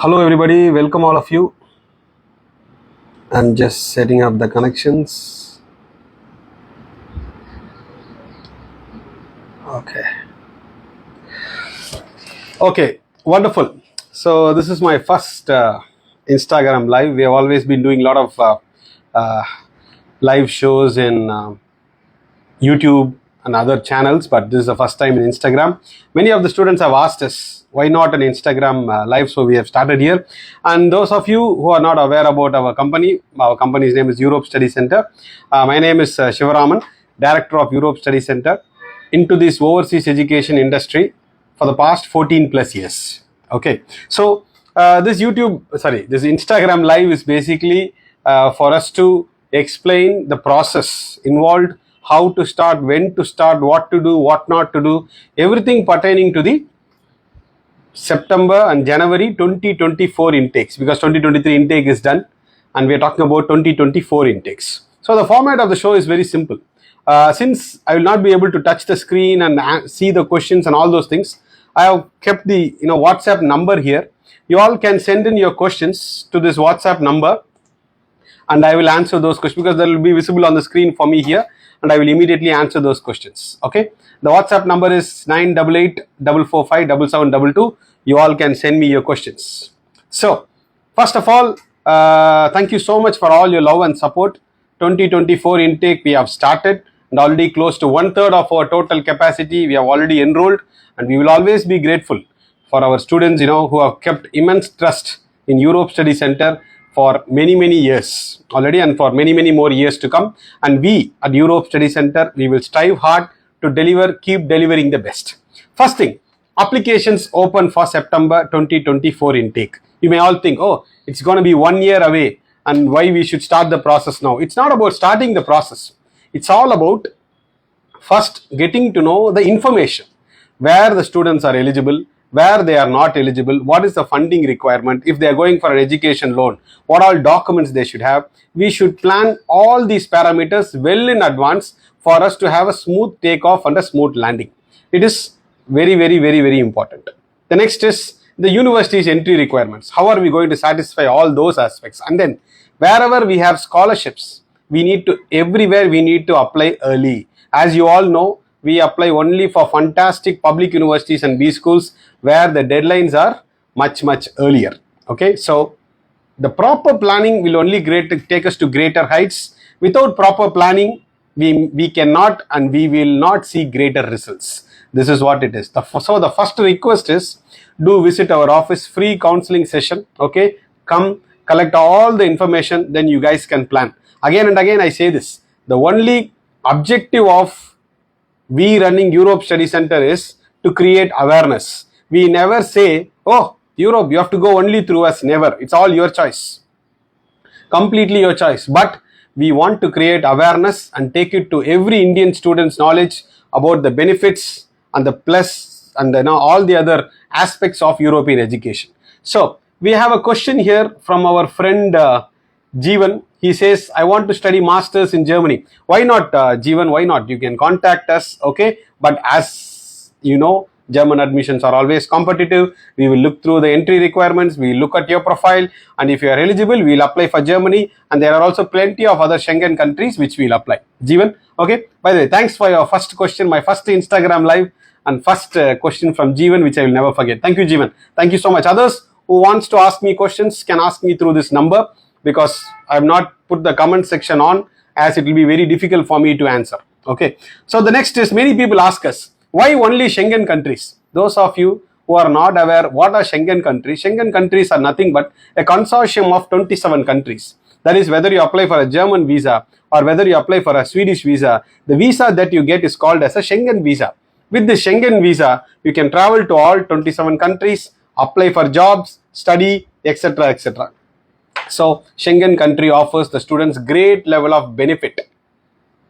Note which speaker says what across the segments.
Speaker 1: Hello everybody, welcome all of you. I'm just setting up the connections. Okay, wonderful. So this is my first Instagram live. We have always been doing a lot of uh, live shows in YouTube and other channels, but this is the first time in Instagram. Many of the students have asked us why not an Instagram live, so we have started here. And those of you who are not aware about our company's name is Europe Study Center. My name is Shivaraman, Director of Europe Study Center, into this overseas education industry for the past 14 plus years. Okay, so this Instagram live is basically for us to explain the process involved, how to start, when to start, what to do, what not to do, everything pertaining to the September and January 2024 intakes, because 2023 intake is done and we are talking about 2024 intakes. So the format of the show is very simple. Since I will not be able to touch the screen and see the questions and all those things, I have kept the WhatsApp number here. You all can send in your questions to this WhatsApp number and I will answer those questions, because they will be visible on the screen for me here, and I will immediately answer those questions. Okay, the WhatsApp number is 988-445-7722. You all can send me your questions. So first of all, thank you so much for all your love and support. 2024 intake we have started, and already close to 1/3 of our total capacity we have already enrolled, and we will always be grateful for our students who have kept immense trust in Europe Study Center for many years already, and for many more years to come. And we at Europe Study Center, we will strive hard to keep delivering the best. First thing, applications open for September 2024 intake. You may all think, oh, it's going to be 1 year away, and why we should start the process now. It's not about starting the process. It's all about first getting to know the information, where the students are eligible, where they are not eligible, what is the funding requirement, if they are going for an education loan, what all documents they should have. We should plan all these parameters well in advance for us to have a smooth takeoff and a smooth landing. It is very important. The next is the university's entry requirements. How are we going to satisfy all those aspects? And then wherever we have scholarships, everywhere we need to apply early. As you all know, we apply only for fantastic public universities and B schools where the deadlines are much earlier. Okay, so the proper planning will only take us to greater heights. Without proper planning, we cannot and we will not see greater results. This is what it is. So the first request is, do visit our office, free counseling session. Okay, come collect all the information, then you guys can plan. Again and again I say this, the only objective of we running Europe Study Center is to create awareness. We never say, oh, Europe, you have to go only through us. Never. It's all your choice. Completely your choice. But we want to create awareness and take it to every Indian student's knowledge about the benefits and the plus and all the other aspects of European education. So we have a question here from our friend Jeevan. He says, I want to study masters in Germany. Why not, Jeevan? Why not? You can contact us, okay? But as you know, German admissions are always competitive. We will look through the entry requirements. We look at your profile, and if you are eligible, we will apply for Germany. And there are also plenty of other Schengen countries which we will apply. Jeevan, okay? By the way, thanks for your first question, my first Instagram live, and first question from Jeevan, which I will never forget. Thank you, Jeevan. Thank you so much. Others who wants to ask me questions can ask me through this number, because I have not put the comment section on, as it will be very difficult for me to answer. Okay. So the next is, many people ask us, why only Schengen countries? Those of you who are not aware, what are Schengen countries? Schengen countries are nothing but a consortium of 27 countries. That is, whether you apply for a German visa or whether you apply for a Swedish visa, the visa that you get is called as a Schengen visa. With the Schengen visa, you can travel to all 27 countries, apply for jobs, study, etc. So Schengen country offers the students great level of benefit,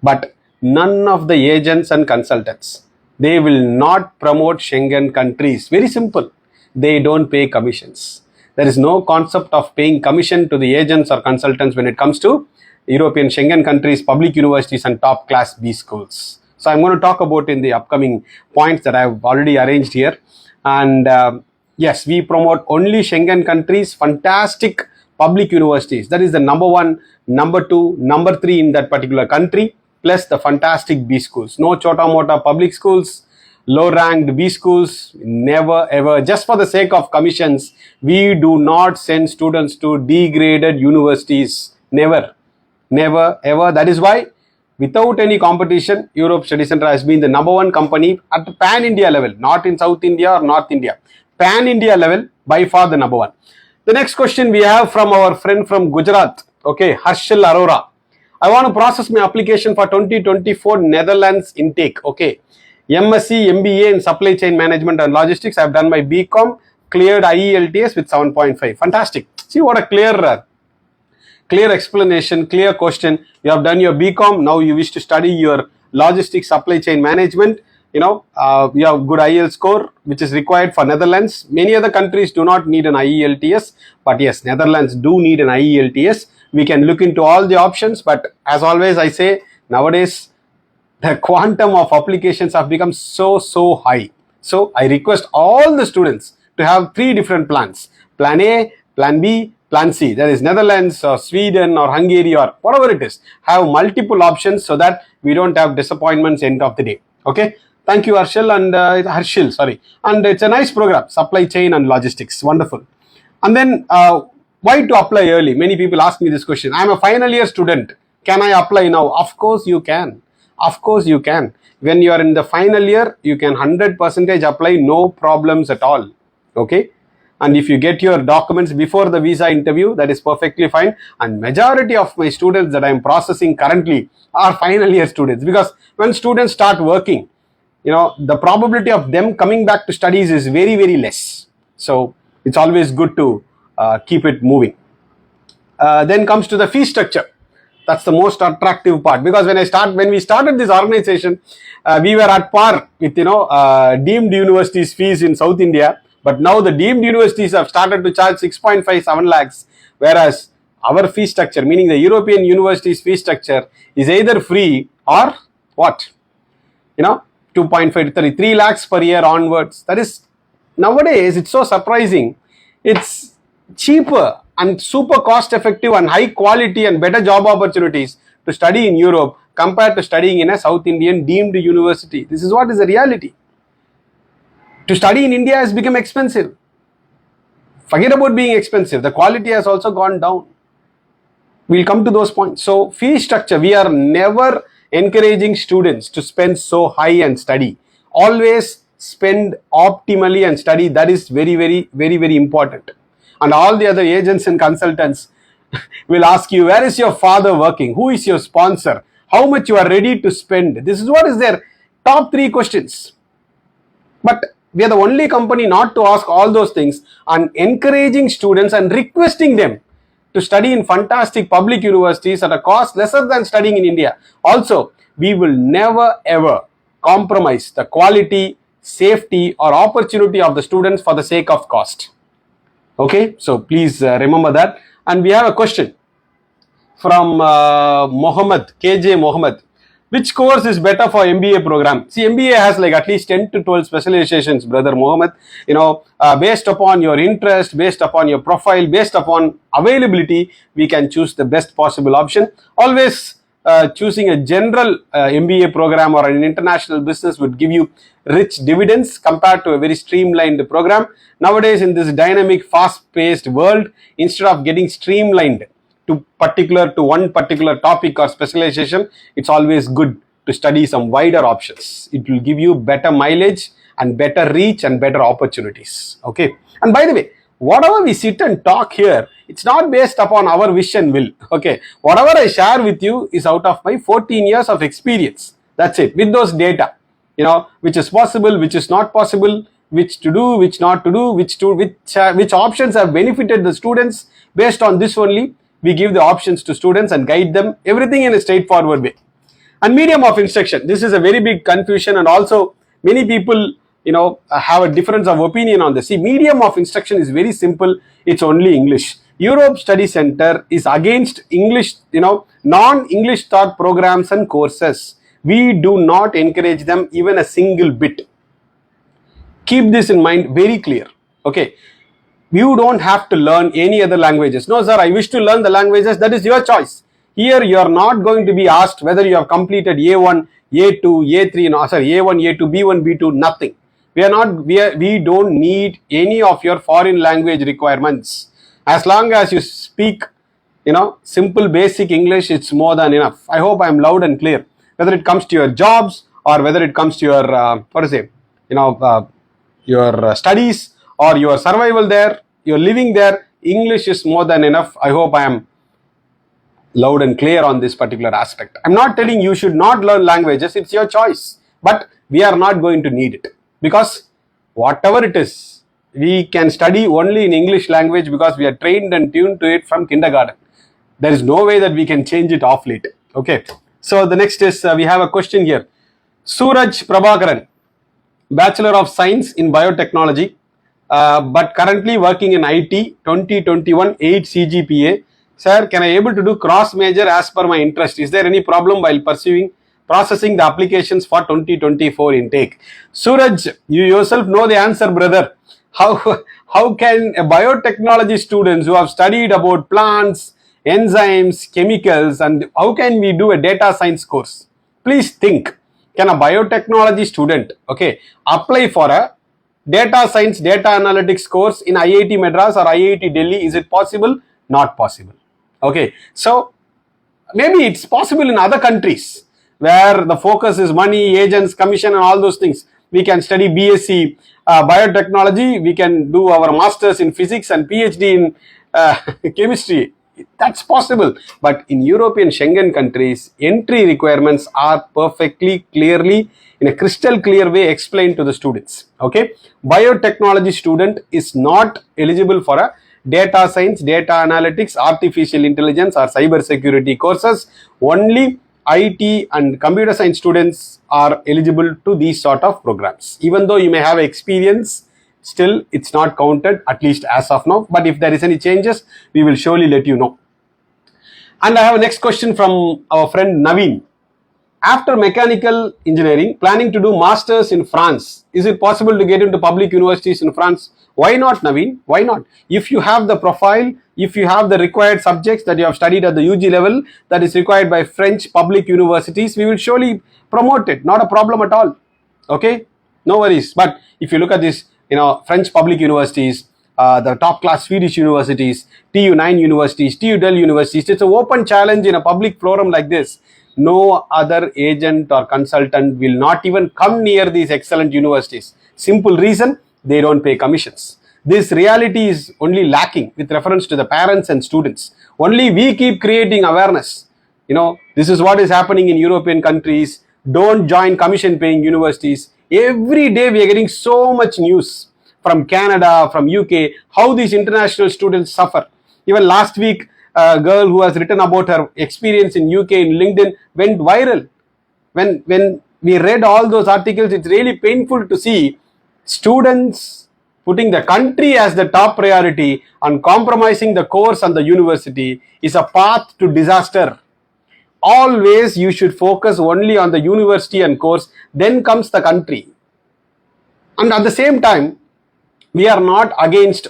Speaker 1: but none of the agents and consultants, they will not promote Schengen countries. Very simple. They don't pay commissions. There is no concept of paying commission to the agents or consultants when it comes to European Schengen countries, public universities and top class B schools. So I'm going to talk about in the upcoming points that I've already arranged here. And Yes, we promote only Schengen countries, fantastic public universities. That is the number one, number two, number three in that particular country, plus the fantastic B schools. No chota mota public schools, low ranked B schools, never ever. Just for the sake of commissions, we do not send students to degraded universities. Never, never ever. That is why, without any competition, Europe Study Center has been the number one company at pan India level, not in South India or North India. Pan India level, by far the number one. The next question we have from our friend from Gujarat, okay, Harshal Arora. I want to process my application for 2024 Netherlands intake, okay. MSc, MBA in Supply Chain Management and Logistics. I have done my BCom, cleared IELTS with 7.5. Fantastic. See what a clear explanation, clear question. You have done your BCom, now you wish to study your logistics, supply chain management. You have good IELTS score, which is required for Netherlands. Many other countries do not need an IELTS, but yes, Netherlands do need an IELTS. We can look into all the options, but as always I say, nowadays the quantum of applications have become so high. So I request all the students to have three different plans. Plan A, Plan B, Plan C. That is Netherlands or Sweden or Hungary or whatever it is. Have multiple options so that we don't have disappointments end of the day. Okay. Thank you, Harshal and and it's a nice program, supply chain and logistics, wonderful. And then why to apply early? Many people ask me this question. I am a final year student. Can I apply now? Of course you can. Of course you can. When you are in the final year, you can 100% apply, no problems at all. Okay. And if you get your documents before the visa interview, that is perfectly fine. And majority of my students that I am processing currently are final year students, because when students start working, the probability of them coming back to studies is very less. So it's always good to keep it moving. Then comes to the fee structure. That's the most attractive part, because when we started this organization, we were at par with deemed universities fees in South India, but now the deemed universities have started to charge 6.57 lakhs, whereas our fee structure, meaning the European universities fee structure, is either free or what? 2.5 to 3 lakhs per year onwards. That is, nowadays it's so surprising. It's cheaper and super cost effective and high quality and better job opportunities to study in Europe compared to studying in a South Indian deemed university. This is what is the reality. To study in India has become expensive. Forget about being expensive. The quality has also gone down. We'll come to those points. So fee structure, we are never encouraging students to spend so high and study. Always spend optimally and study. That is very important. And all the other agents and consultants will ask you, where is your father working? Who is your sponsor? How much you are ready to spend? This is what is their top 3 questions. But we are the only company not to ask all those things, and encouraging students and requesting them to study in fantastic public universities at a cost lesser than studying in India. Also, we will never ever compromise the quality, safety or opportunity of the students for the sake of cost. Okay, so please remember that. And we have a question from Mohammed, KJ Mohammed. Which course is better for MBA program? See, MBA has like at least 10 to 12 specializations, brother Mohammed. Based upon your interest, based upon your profile, based upon availability, we can choose the best possible option. Always choosing a general MBA program or an international business would give you rich dividends compared to a very streamlined program. Nowadays, in this dynamic, fast-paced world, instead of getting streamlined to one particular topic or specialization, it's always good to study some wider options. It will give you better mileage and better reach and better opportunities. Okay. And by the way, whatever we sit and talk here, it's not based upon our wish and will. Okay. Whatever I share with you is out of my 14 years of experience. That's it. With those data, which is possible, which is not possible, which to do, which not to do, which options have benefited the students. Based on this only, we give the options to students and guide them, everything in a straightforward way. And medium of instruction, this is a very big confusion, and also many people have a difference of opinion on this. See, medium of instruction is very simple. It's only English. Europe Study Center is against English, non-English taught programs and courses. We do not encourage them even a single bit. Keep this in mind, very clear. Okay, you don't have to learn any other languages. No, sir, I wish to learn the languages. That is your choice. Here, you are not going to be asked whether you have completed A1, A2, A3, no, sorry, A1, A2, B1, B2, nothing. We don't need any of your foreign language requirements. As long as you speak, simple basic English, it's more than enough. I hope I'm loud and clear. Whether it comes to your jobs or whether it comes to your studies or your survival there, your living there, English is more than enough. I hope I am loud and clear on this particular aspect. I'm not telling you should not learn languages, it's your choice. But we are not going to need it because whatever it is, we can study only in English language because we are trained and tuned to it from kindergarten. There is no way that we can change it off late. Okay. So the next is, we have a question here. Suraj Prabhakaran, Bachelor of Science in Biotechnology, but currently working in IT, 2021, 8 CGPA. Sir, can I able to do cross major as per my interest? Is there any problem while processing the applications for 2024 intake? Suraj, you yourself know the answer, brother. How can a biotechnology students who have studied about plants, enzymes, chemicals, and how can we do a data science course? Please think. Can a biotechnology student, apply for a data science, data analytics course in IIT Madras or IIT Delhi? Is it possible? Not possible. Okay, so maybe it's possible in other countries where the focus is money, agents, commission, and all those things. We can study BSc biotechnology, we can do our masters in physics and PhD in chemistry. That's possible. But in European Schengen countries, entry requirements are perfectly clearly, in a crystal clear way, explained to the students. Okay, biotechnology student is not eligible for a data science, data analytics, artificial intelligence, or cyber security courses. Only IT and computer science students are eligible to these sort of programs. Even though you may have experience, still it's not counted, at least as of now. But if there is any changes, we will surely let you know. And I have a next question from our friend Naveen. After mechanical engineering, planning to do masters in France. Is it possible to get into public universities in France? Why not, Naveen? Why not? If you have the profile, if you have the required subjects that you have studied at the UG level that is required by French public universities, we will surely promote it. Not a problem at all. Okay? No worries. But if you look at this, French public universities, the top class Swedish universities, TU9 universities, TU Delhi universities, it's an open challenge in a public forum like this. No other agent or consultant will not even come near these excellent universities. Simple reason, they don't pay commissions. This reality is only lacking with reference to the parents and students. Only we keep creating awareness. This is what is happening in European countries. Don't join commission paying universities. Every day we are getting so much news from Canada, from UK, how these international students suffer. Even last week, a girl who has written about her experience in UK in LinkedIn went viral. When we read all those articles, it's really painful to see students putting the country as the top priority and compromising the course and the university is a path to disaster. Always you should focus only on the university and course, then comes the country. And at the same time, we are not against,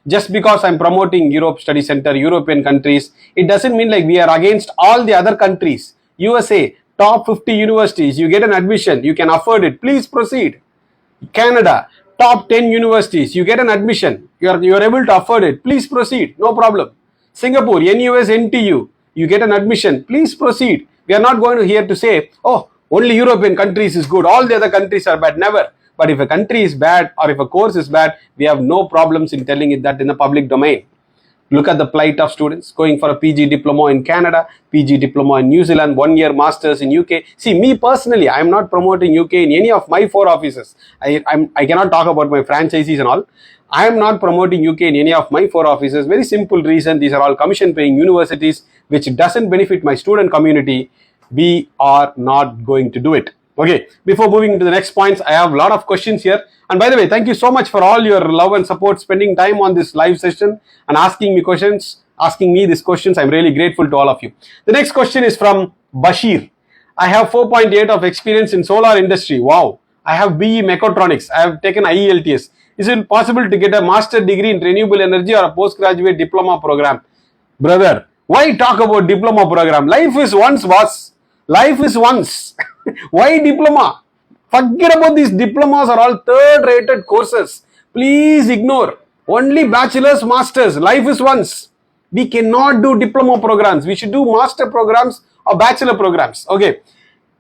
Speaker 1: just because I'm promoting Europe Study Center, European countries, it doesn't mean like we are against all the other countries. USA, top 50 universities, you get an admission, you can afford it, please proceed. Canada, top 10 universities, you get an admission, you are able to afford it, please proceed, no problem. Singapore, NUS, NTU, you get an admission, please proceed. We are not going to here to say, only European countries is good, all the other countries are bad, never. But if a country is bad or if a course is bad, we have no problems in telling it that in the public domain. Look at the plight of students going for a PG diploma in Canada, PG diploma in New Zealand, 1 year masters in UK. See, me personally, I am not promoting UK in any of my 4 offices. I cannot talk about my franchisees and all. I am not promoting UK in any of my 4 offices. Very simple reason, these are all commission paying universities which doesn't benefit my student community. We are not going to do it. Okay, before moving to the next points, I have a lot of questions here. And by the way, thank you so much for all your love and support, spending time on this live session and asking me these questions. I'm really grateful to all of you. The next question is from Bashir. I have 4.8 of experience in solar industry. Wow. I have BE Mechatronics. I have taken IELTS. Is it possible to get a master degree in renewable energy or a postgraduate diploma program? Brother, why talk about diploma program? Life is once, boss. Life is once. Why diploma? Forget about these diplomas are all third-rated courses. Please ignore. Only bachelor's, masters. Life is once. We cannot do diploma programs. We should do master programs or bachelor programs. Okay.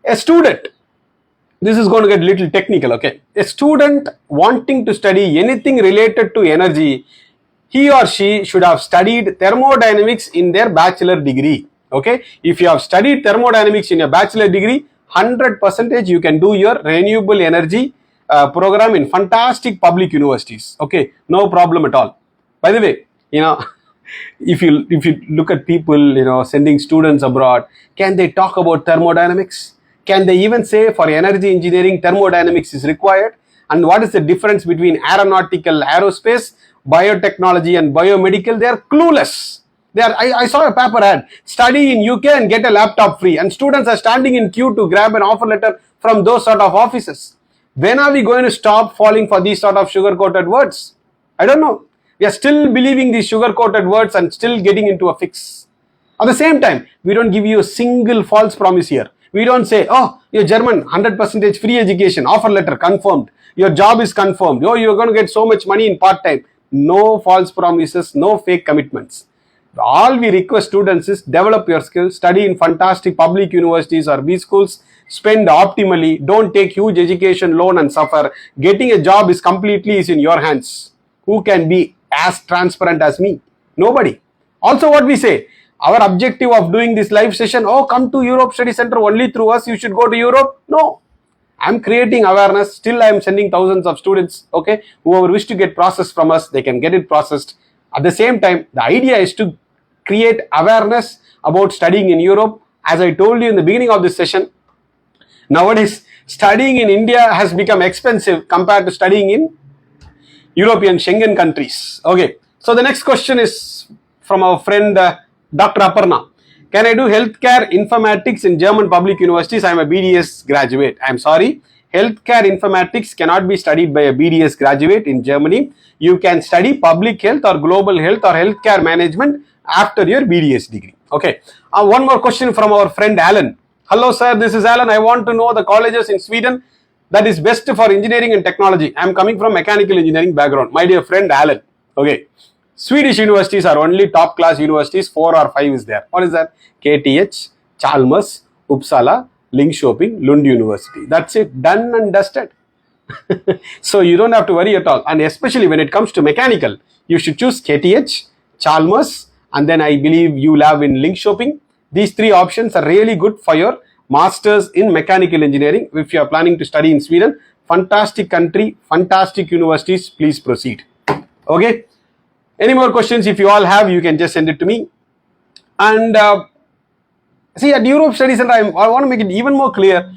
Speaker 1: A student, this is going to get a little technical, okay. A student wanting to study anything related to energy, he or she should have studied thermodynamics in their bachelor degree. Okay. If you have studied thermodynamics in your bachelor degree, 100% you can do your renewable energy program in fantastic public universities. Okay, no problem at all. By the way, if you look at people, sending students abroad, can they talk about thermodynamics? Can they even say for energy engineering thermodynamics is required? And what is the difference between aeronautical, aerospace, biotechnology and biomedical? They are clueless. I saw a paper ad, study in UK and get a laptop free, and students are standing in queue to grab an offer letter from those sort of offices. When are we going to stop falling for these sort of sugar-coated words? I don't know. We are still believing these sugar-coated words and still getting into a fix. At the same time, we don't give you a single false promise here. We don't say, oh, you're German, 100% free education, offer letter confirmed, your job is confirmed, oh, you're going to get so much money in part-time. No false promises, no fake commitments. All we request students is develop your skills, study in fantastic public universities or B schools, spend optimally, don't take huge education loan and suffer. Getting a job is completely in your hands. Who can be as transparent as me? Nobody. Also what we say, our objective of doing this live session, oh, come to Europe Study Center only through us, you should go to Europe. No. I'm creating awareness. Still I am sending thousands of students. Okay. Whoever wish to get processed from us, they can get it processed. At the same time, the idea is to create awareness about studying in Europe. As I told you in the beginning of this session, nowadays studying in India has become expensive compared to studying in European Schengen countries. Okay, so the next question is from our friend Dr. Aparna. Can I do healthcare informatics in German public universities? I am a BDS graduate. I am sorry, healthcare informatics cannot be studied by a BDS graduate in Germany. You can study public health or global health or healthcare management after your BDS degree. Okay. One more question from our friend Alan. Hello sir, this is Alan. I want to know the colleges in Sweden that is best for engineering and technology. I am coming from mechanical engineering background. My dear friend Alan. Okay. Swedish universities are only top class universities. 4 or 5 is there. What is that? KTH, Chalmers, Uppsala, Linköping, Lund University. That's it. Done and dusted. So you don't have to worry at all. And especially when it comes to mechanical, you should choose KTH, Chalmers, and then I believe you have in Linköping. These 3 options are really good for your masters in mechanical engineering. If you are planning to study in Sweden, fantastic country, fantastic universities, please proceed. Okay. Any more questions? If you all have, you can just send it to me. And see, at Europe Study Center, I want to make it even more clear.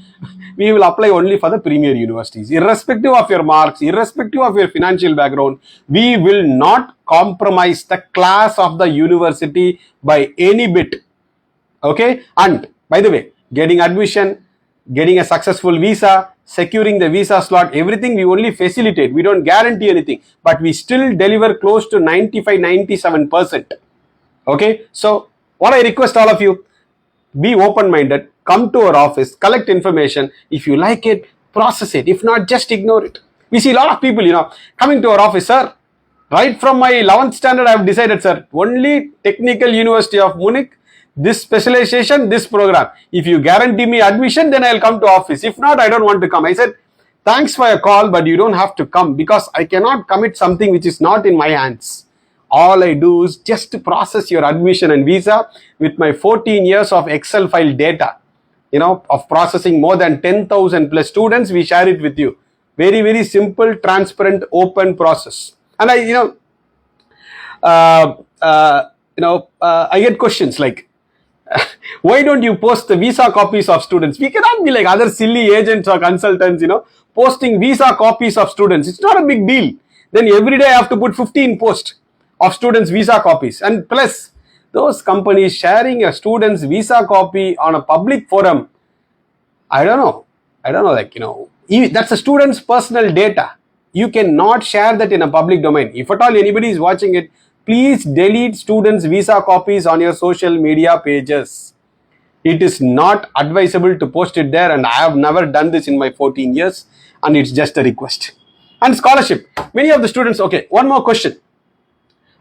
Speaker 1: We will apply only for the premier universities. Irrespective of your marks, irrespective of your financial background, we will not compromise the class of the university by any bit. Okay? And by the way, getting admission, getting a successful visa, securing the visa slot, everything we only facilitate. We don't guarantee anything, but we still deliver close to 95-97%. Okay? So, what I request all of you, be open-minded, come to our office, collect information. If you like it, process it. If not, just ignore it. We see a lot of people, coming to our office, sir. Right from my 11th standard, I have decided, sir, only Technical University of Munich, this specialization, this program. If you guarantee me admission, then I'll come to office. If not, I don't want to come. I said, thanks for your call, but you don't have to come because I cannot commit something which is not in my hands. All I do is just to process your admission and visa with my 14 years of Excel file data, of processing more than 10,000 plus students. We share it with you. Very, very simple, transparent, open process. And I get questions like, why don't you post the visa copies of students? We cannot be like other silly agents or consultants, posting visa copies of students. It's not a big deal. Then every day I have to put 15 posts of students' visa copies. And plus, those companies sharing a student's visa copy on a public forum, I don't know, that's a student's personal data. You cannot share that in a public domain. If at all anybody is watching it, please delete students' visa copies on your social media pages. It is not advisable to post it there, and I have never done this in my 14 years, and it's just a request. And scholarship. Many of the students, okay, one more question.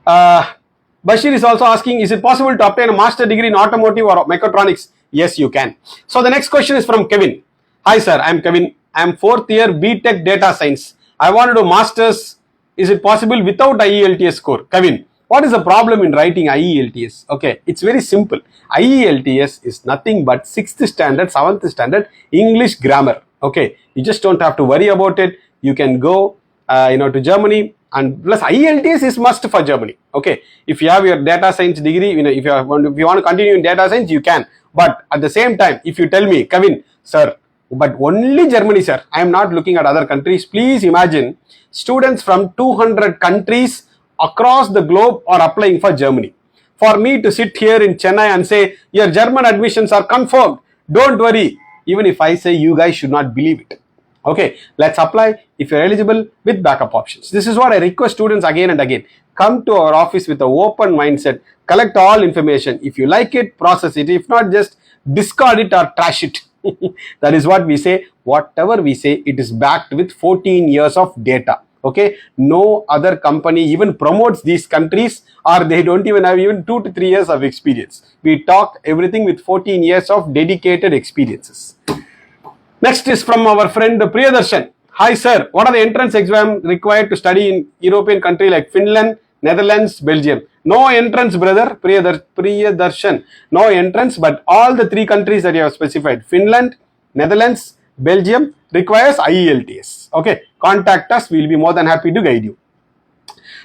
Speaker 1: Bashir is also asking, is it possible to obtain a master degree in automotive or mechatronics? Yes, you can. So the next question is from Kevin. Hi sir, I am Kevin. I am 4th year BTech data science. I want to do masters. Is it possible without IELTS score? Kevin, what is the problem in writing IELTS? Okay, it's very simple. IELTS is nothing but 6th standard, 7th standard English grammar. Okay, you just don't have to worry about it. You can go, to Germany, and plus IELTS is must for Germany. Okay, if you have your data science degree, if you want to continue in data science, you can. But at the same time, if you tell me, Kevin, sir, but only Germany, sir, I am not looking at other countries. Please imagine students from 200 countries across the globe are applying for Germany. For me to sit here in Chennai and say, your German admissions are confirmed, don't worry. Even if I say, you guys should not believe it. Okay, let's apply if you're eligible with backup options. This is what I request students again and again. Come to our office with an open mindset, collect all information. If you like it, process it. If not, just discard it or trash it. That is what we say. Whatever we say, it is backed with 14 years of data. Okay, no other company even promotes these countries, or they don't even have even 2 to 3 years of experience. We talk everything with 14 years of dedicated experiences. Next is from our friend Priyadarshan. Hi sir, what are the entrance exam required to study in European country like Finland, Netherlands, Belgium? No entrance, brother, Priyadarshan. No entrance, but all the 3 countries that you have specified, Finland, Netherlands, Belgium, requires IELTS. Okay, contact us, we will be more than happy to guide you.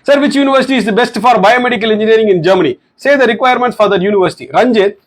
Speaker 1: Sir, which university is the best for biomedical engineering in Germany? Say the requirements for that university. Ranjit,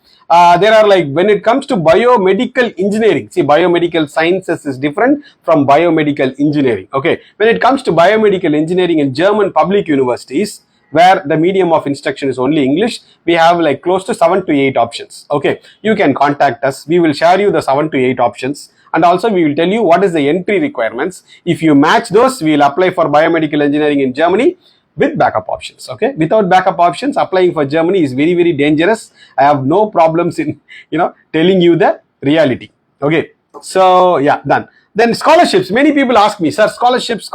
Speaker 1: there are when it comes to biomedical engineering, see, biomedical sciences is different from biomedical engineering. Okay, when it comes to biomedical engineering in German public universities, where the medium of instruction is only English, we have close to 7 to 8 options. Okay, you can contact us. We will share you the 7 to 8 options, and also we will tell you what is the entry requirements. If you match those, we will apply for biomedical engineering in Germany with backup options. Okay, without backup options, applying for Germany is very, very dangerous. I have no problems in telling you the reality. Okay, so yeah, done. Then scholarships. Many people ask me, sir, scholarships.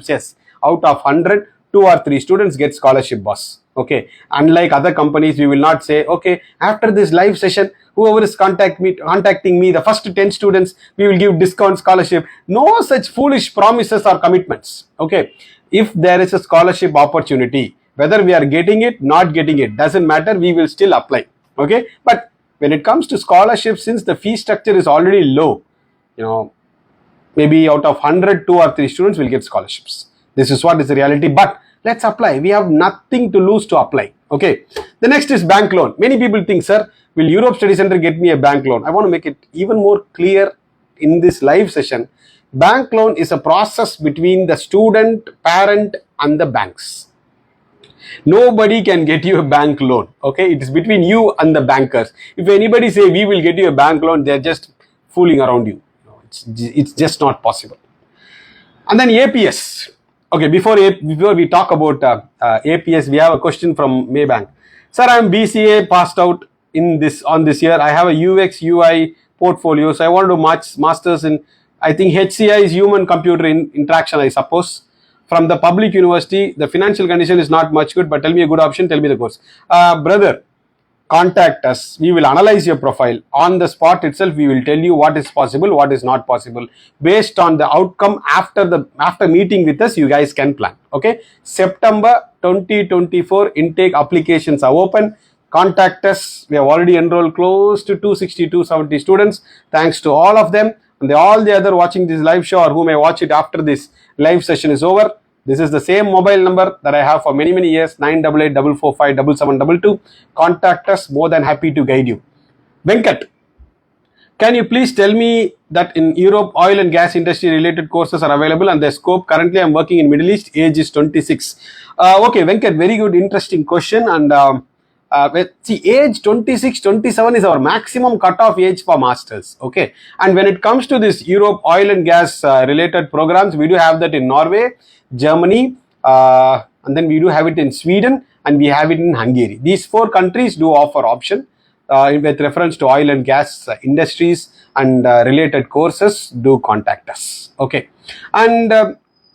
Speaker 1: Yes, out of 100, 2 or 3 students get scholarship, boss. Okay, unlike other companies, we will not say, okay, after this live session, whoever is contacting me, the first 10 students, we will give discount scholarship. No such foolish promises or commitments. Okay, if there is a scholarship opportunity, whether we are getting it, not getting it, doesn't matter, we will still apply. Okay, but when it comes to scholarship, since the fee structure is already low, maybe out of 100, 2 or 3 students will get scholarships. This is what is the reality, but let's apply. We have nothing to lose to apply. Okay, the next is bank loan. Many people think, sir, will Europe Study Center get me a bank loan? I want to make it even more clear in this live session. Bank loan is a process between the student, parent and the banks. Nobody can get you a bank loan. Okay, it is between you and the bankers. If anybody say we will get you a bank loan, they are just fooling around you. It's just not possible. And then APS. Okay, before we talk about APS, we have a question from Maybank. Sir, I am BCA passed out on this year. I have a UX UI portfolio, so I want to do masters in, I think HCI is human computer interaction, I suppose. From the public university, the financial condition is not much good, but tell me a good option, tell me the course. Brother, contact us. We will analyze your profile. On the spot itself, we will tell you what is possible, what is not possible. Based on the outcome after meeting with us, you guys can plan. Okay, September 2024 intake applications are open. Contact us. We have already enrolled close to 260, 270 students. Thanks to all of them. And all the other watching this live show or who may watch it after this live session is over. This is the same mobile number that I have for many, many years, 988-445-7722. Contact us, more than happy to guide you. Venkat, can you please tell me that in Europe, oil and gas industry related courses are available and their scope? Currently, I am working in Middle East, age is 26. Okay, Venkat, very good, interesting question. And See, age 26, 27 is our maximum cutoff age for masters. Okay, and when it comes to this Europe oil and gas related programs, we do have that in Norway, Germany, and then we do have it in Sweden, and we have it in Hungary. These 4 countries do offer option with reference to oil and gas industries and related courses. Do contact us. Okay, and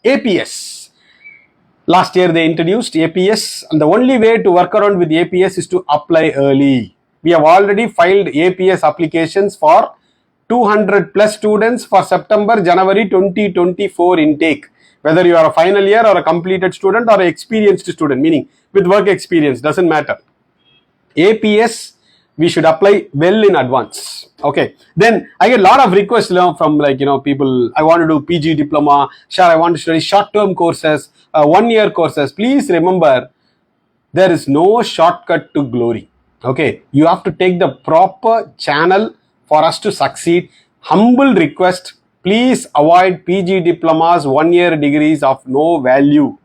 Speaker 1: APS. Last year they introduced APS, and the only way to work around with APS is to apply early. We have already filed APS applications for 200 plus students for September, January 2024 intake. Whether you are a final year or a completed student or an experienced student, meaning with work experience, doesn't matter. APS, we should apply well in advance. Okay, then I get a lot of requests from people. I want to do PG diploma. Sure, I want to study short-term courses, 1-year courses. Please remember, there is no shortcut to glory. Okay, you have to take the proper channel for us to succeed. Humble request, please avoid PG diplomas, 1-year degrees of no value.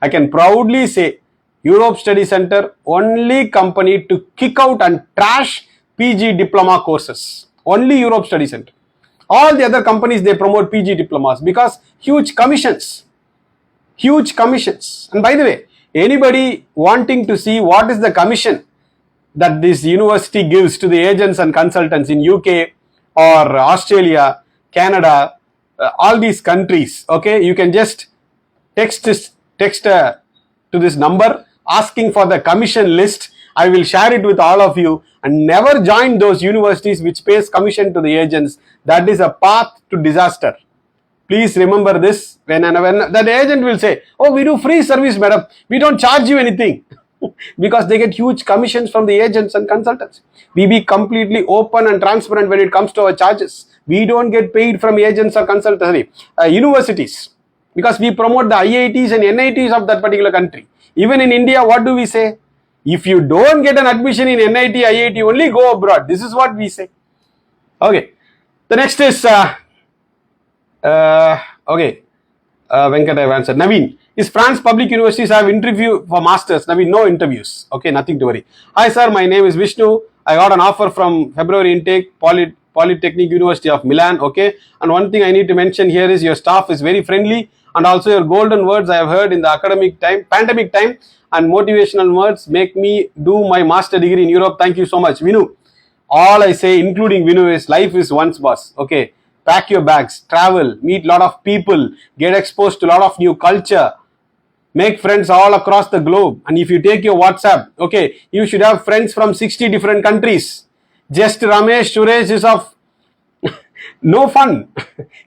Speaker 1: I can proudly say, Europe Study Center, only company to kick out and trash PG diploma courses. Only Europe Study Center. All the other companies, they promote PG diplomas because huge commissions. Huge commissions. And by the way, anybody wanting to see what is the commission that this university gives to the agents and consultants in UK or Australia, Canada, all these countries, okay, you can just text to this number asking for the commission list. I will share it with all of you, and never join those universities which pays commission to the agents. That is a path to disaster. Please remember this. When that agent will say, oh, we do free service, madam, we don't charge you anything. Because they get huge commissions from the agents and consultants. We be completely open and transparent when it comes to our charges. We don't get paid from agents or consultants, universities, because we promote the IITs and NITs of that particular country. Even in India, what do we say? If you don't get an admission in NIT, IIT, only go abroad. This is what we say. Okay. The next is, Venkat, I have answered. Naveen, is France public universities have interview for masters? Naveen, no interviews. Okay, nothing to worry. Hi sir, my name is Vishnu. I got an offer from February intake, Polytechnic University of Milan. Okay, and one thing I need to mention here is your staff is very friendly, and also your golden words I have heard in the pandemic time, and motivational words make me do my master degree in Europe. Thank you so much, Vinu. All I say, including Vinu, is life is once, boss. Okay, pack your bags, travel, meet a lot of people, get exposed to a lot of new culture, make friends all across the globe. And if you take your WhatsApp, okay, you should have friends from 60 different countries. Just Ramesh, Suresh is of no fun.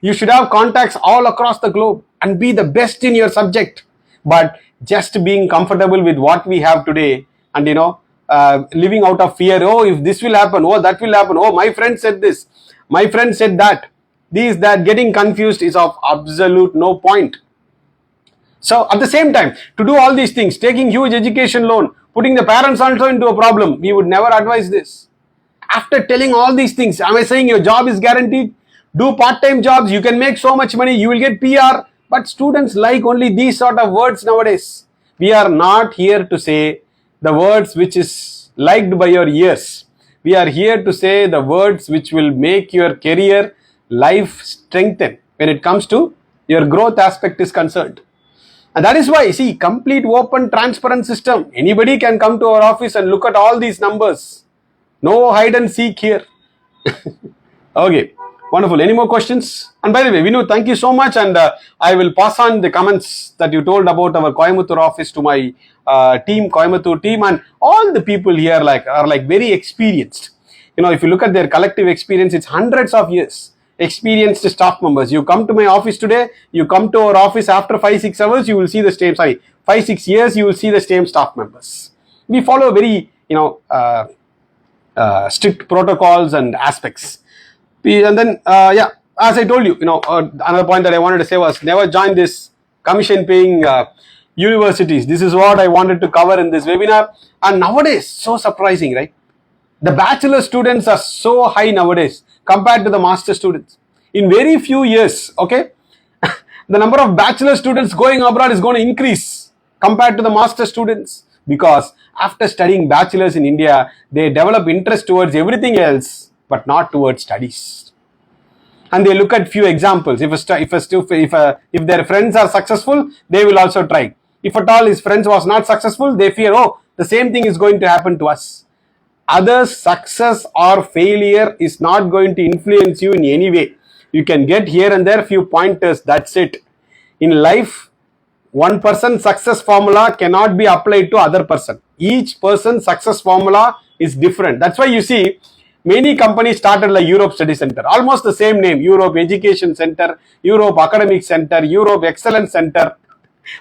Speaker 1: You should have contacts all across the globe and be the best in your subject. But just being comfortable with what we have today, and living out of fear. Oh, if this will happen, oh, that will happen. Oh, my friend said this, my friend said that. That getting confused is of absolute no point. So at the same time, to do all these things, taking huge education loan, putting the parents also into a problem, we would never advise this. After telling all these things, am I saying your job is guaranteed? Do part-time jobs, you can make so much money, you will get PR. But students like only these sort of words nowadays. We are not here to say the words which is liked by your ears. We are here to say the words which will make your career, life strengthen when it comes to your growth aspect is concerned. And that is why, see, complete open transparent system. Anybody can come to our office and look at all these numbers. No hide and seek here. Okay, wonderful. Any more questions? And by the way, Vinu, thank you so much, and I will pass on the comments that you told about our Coimbatore office to my Coimbatore team, and all the people here are very experienced. If you look at their collective experience, it's hundreds of years. Experienced staff members. You come to my office today, you come to our office after 5-6 hours, you will see the same, 5-6 years, you will see the same staff members. We follow very, strict protocols and aspects. And then, as I told you, another point that I wanted to say was never join this commission paying universities. This is what I wanted to cover in this webinar. And nowadays, so surprising, right? The bachelor students are so high nowadays compared to the master students. In very few years, okay, the number of bachelor students going abroad is going to increase compared to the master students. because after studying bachelor's in India, they develop interest towards everything else, but not towards studies. And they look at few examples. If their friends are successful, they will also try. If at all his friends was not successful, they fear, oh, the same thing is going to happen to us. Others' success or failure is not going to influence you in any way. You can get here and there few pointers, that's it. In life, one person's success formula cannot be applied to other person. Each person's success formula is different. That's why you see many companies started like Europe Study Center, almost the same name, Europe Education Center, Europe Academic Center, Europe Excellence Center,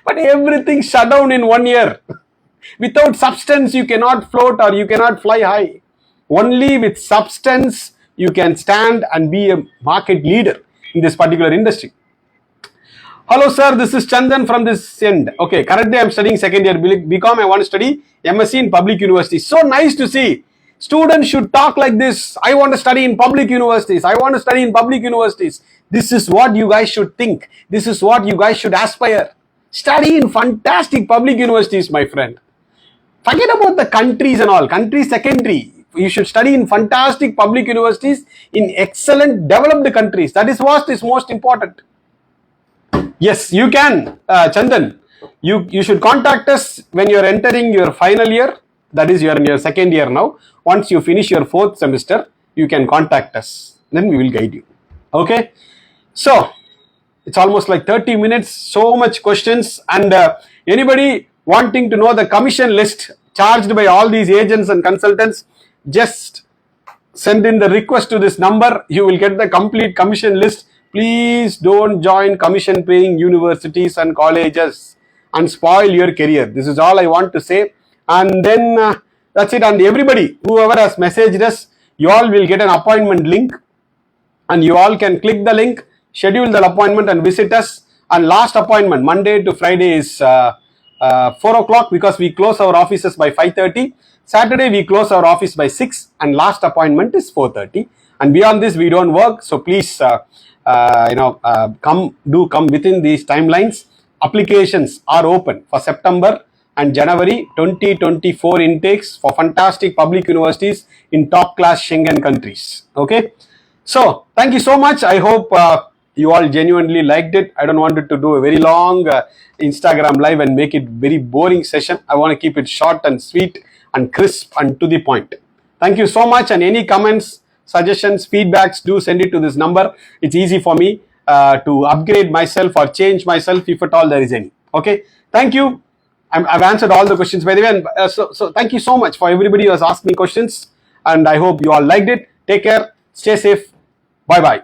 Speaker 1: but everything shut down in 1 year. Without substance, you cannot float or you cannot fly high. Only with substance, you can stand and be a market leader in this particular industry. Hello sir, this is Chandan from this end. Okay, currently I am studying second year BCom. I want to study MSc in public universities. So nice to see. Students should talk like this. I want to study in public universities. I want to study in public universities. This is what you guys should think. This is what you guys should aspire. Study in fantastic public universities, my friend. Forget about the countries and all. Countries secondary. You should study in fantastic public universities in excellent developed countries. That is what is most important. Yes, you can, Chandan. You should contact us when you are entering your final year. That is, you are in your second year now. Once you finish your fourth semester, you can contact us. Then we will guide you. Okay. So it's almost like 30 minutes. So much questions. And anybody wanting to know the commission list charged by all these agents and consultants, just send in the request to this number. You will get the complete commission list. Please don't join commission paying universities and colleges and spoil your career. This is all I want to say. And then that's it. And everybody, whoever has messaged us, you all will get an appointment link and you all can click the link, schedule the appointment and visit us. And last appointment, Monday to Friday is 4 o'clock because we close our offices by 5:30. Saturday we close our office by 6 and last appointment is 4:30. And beyond this we don't work. So please, come within these timelines. Applications are open for September and January 2024 intakes for fantastic public universities in top class Schengen countries. Okay. So thank you so much. I hope you all genuinely liked it. I don't want it to do a very long Instagram live and make it very boring session. I want to keep it short and sweet and crisp and to the point. Thank you so much. And any comments, suggestions, feedbacks, do send it to this number. It's easy for me to upgrade myself or change myself if at all there is any. Okay. Thank you. I've answered all the questions by the way. And, so thank you so much for everybody who has asked me questions. And I hope you all liked it. Take care. Stay safe. Bye-bye.